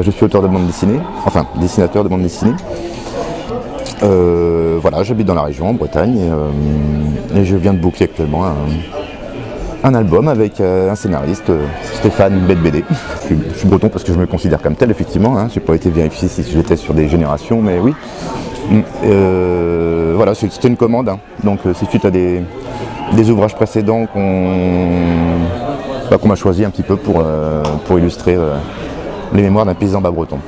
je suis auteur de bande dessinée, enfin dessinateur de bande dessinée. Voilà, j'habite dans la région, en Bretagne, et je viens de boucler actuellement un album avec un scénariste, Stéphane BD. Je suis breton parce que je me considère comme tel, effectivement. Hein. Je n'ai pas été vérifié si j'étais sur des générations, mais oui. Voilà, c'était une commande. Hein. Donc c'est suite à des ouvrages précédents qu'on m'a choisi un petit peu pour illustrer les mémoires d'un paysan bas breton.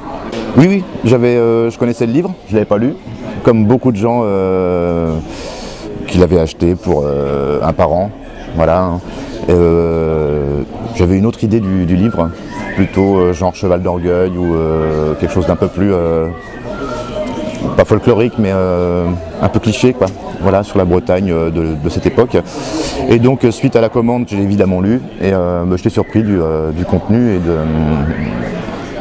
Oui, je connaissais le livre, je ne l'avais pas lu, comme beaucoup de gens qui l'avaient acheté pour un parent. Voilà. J'avais une autre idée du livre, plutôt genre Cheval d'Orgueil ou quelque chose d'un peu plus, pas folklorique, mais un peu cliché, quoi. Voilà, sur la Bretagne de cette époque. Et donc, suite à la commande, j'ai évidemment lu et j'étais surpris du contenu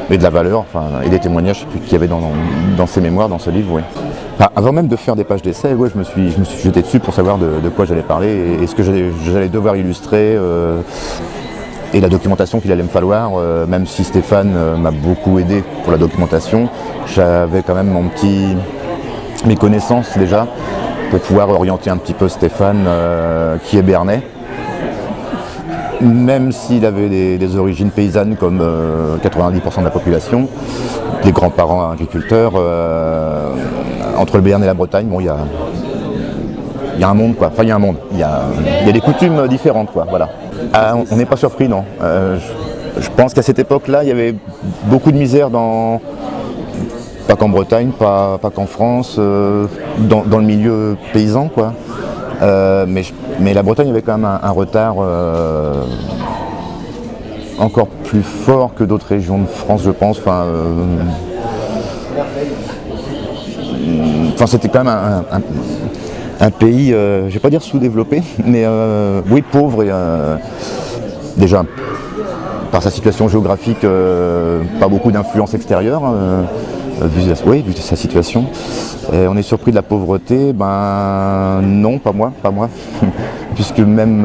et de la valeur, enfin, et des témoignages qu'il y avait dans ces mémoires, dans ce livre. Oui. Enfin, avant même de faire des pages d'essai, ouais, je me suis jeté dessus pour savoir de quoi j'allais parler et ce que j'allais devoir illustrer et la documentation qu'il allait me falloir. Même si Stéphane m'a beaucoup aidé pour la documentation, j'avais quand même mes connaissances déjà pour pouvoir orienter un petit peu Stéphane qui est béarnais. Même s'il avait des origines paysannes comme 90% de la population, des grands-parents agriculteurs, entre le Béarn et la Bretagne, bon, il y a un monde, quoi. Enfin, il y a un monde. Il y a des coutumes différentes, quoi. Voilà. On n'est pas surpris, non. Je pense qu'à cette époque-là, il y avait beaucoup de misère pas qu'en Bretagne, pas qu'en France, dans le milieu paysan, quoi. Mais la Bretagne avait quand même un retard encore plus fort que d'autres régions de France, je pense. C'était quand même un pays, je ne vais pas dire sous-développé, mais oui, pauvre et déjà par sa situation géographique, pas beaucoup d'influence extérieure. Vu sa situation. Et on est surpris de la pauvreté, non, pas moi. Puisque même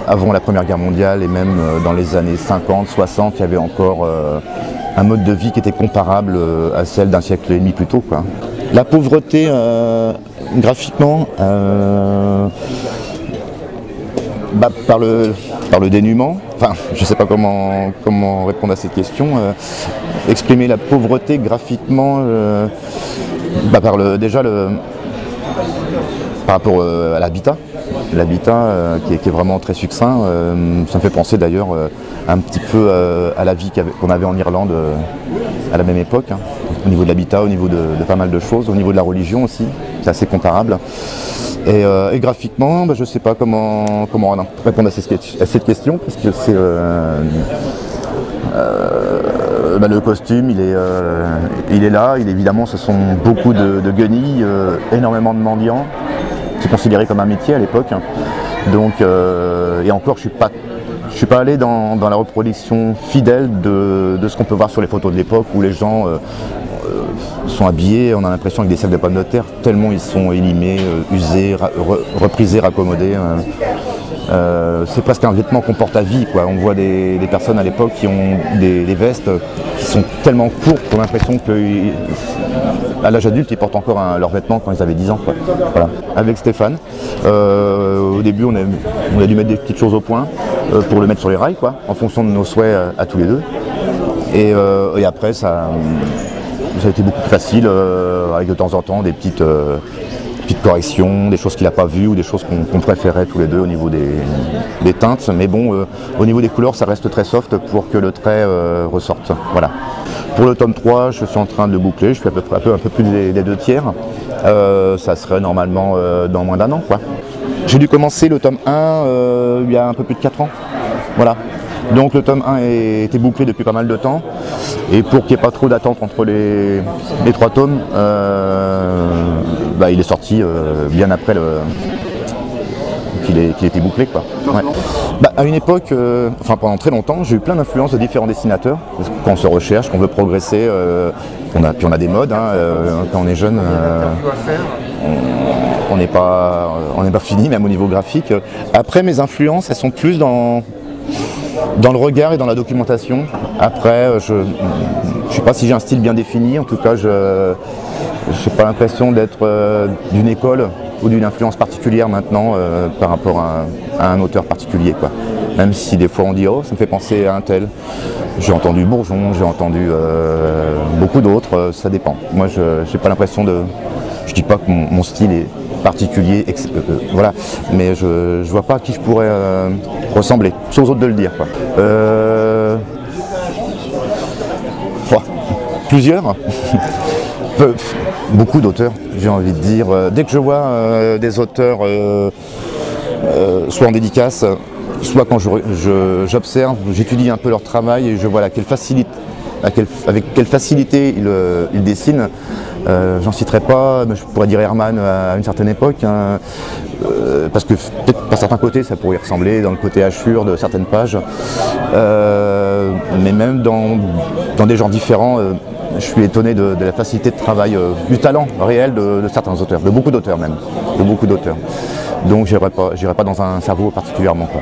avant la Première Guerre mondiale et même dans les années 50, 60, il y avait encore un mode de vie qui était comparable à celle d'un siècle et demi plus tôt, quoi. La pauvreté, graphiquement, par le dénuement. Enfin, je ne sais pas comment répondre à cette question. Exprimer la pauvreté graphiquement, par rapport à l'habitat. L'habitat qui est vraiment très succinct. Ça me fait penser d'ailleurs un petit peu à la vie qu'on avait en Irlande à la même époque, hein, au niveau de l'habitat, au niveau de pas mal de choses, au niveau de la religion aussi, c'est assez comparable. Et graphiquement, je ne sais pas comment répondre à cette question, parce que c'est le costume, il est là. Évidemment, ce sont beaucoup de guenilles, énormément de mendiants. C'est considéré comme un métier à l'époque. Donc, et encore, je suis pas allé dans la reproduction fidèle de ce qu'on peut voir sur les photos de l'époque où les gens sont habillés, on a l'impression avec des sacs de pommes de terre, tellement ils sont élimés, usés, reprisés, raccommodés. C'est presque un vêtement qu'on porte à vie, quoi. On voit des personnes à l'époque qui ont des vestes qui sont tellement courtes qu'on a l'impression qu'à l'âge adulte, ils portent encore leurs vêtements quand ils avaient 10 ans, quoi. Voilà. Avec Stéphane, au début, on a dû mettre des petites choses au point pour le mettre sur les rails, quoi, en fonction de nos souhaits à tous les deux. Et après, ça a été beaucoup plus facile, avec de temps en temps des petites corrections, des choses qu'il n'a pas vues ou des choses qu'on préférait tous les deux au niveau des teintes. Mais bon, au niveau des couleurs, ça reste très soft pour que le trait ressorte. Voilà. Pour le tome 3, je suis en train de le boucler, je suis un peu plus des 2 tiers. Ça serait normalement dans moins d'un an, quoi. J'ai dû commencer le tome 1 il y a un peu plus de 4 ans. Voilà. Donc le tome 1 était bouclé depuis pas mal de temps. Et pour qu'il n'y ait pas trop d'attente entre les 3 tomes, il est sorti bien après qu'il était bouclé, quoi. Ouais. À une époque, pendant très longtemps, j'ai eu plein d'influences de différents dessinateurs. Quand on se recherche, qu'on veut progresser, on a des modes, hein, quand on est jeune, on n'est pas fini, même au niveau graphique. Après, mes influences, elles sont plus dans dans le regard et dans la documentation. Après, je ne sais pas si j'ai un style bien défini, en tout cas je n'ai pas l'impression d'être d'une école ou d'une influence particulière maintenant par rapport à un auteur particulier, quoi. Même si des fois on dit « oh, ça me fait penser à un tel ». J'ai entendu Bourgeon, j'ai entendu beaucoup d'autres, ça dépend. Moi je n'ai pas l'impression de... Je dis pas que mon style est particulier, voilà, mais je vois pas à qui je pourrais ressembler, c'est aux autres de le dire, quoi. Plusieurs. Beaucoup d'auteurs, j'ai envie de dire. Dès que je vois des auteurs, soit en dédicace, soit quand j'observe, j'étudie un peu leur travail et je vois avec quelle facilité ils dessinent. J'en citerai pas, mais je pourrais dire Herman à une certaine époque, hein, parce que peut-être par certains côtés ça pourrait y ressembler, dans le côté hachure de certaines pages, mais même dans des genres différents, je suis étonné de la facilité de travail, du talent réel de certains auteurs, de beaucoup d'auteurs même, de beaucoup d'auteurs. Donc j'irai pas dans un cerveau particulièrement, quoi.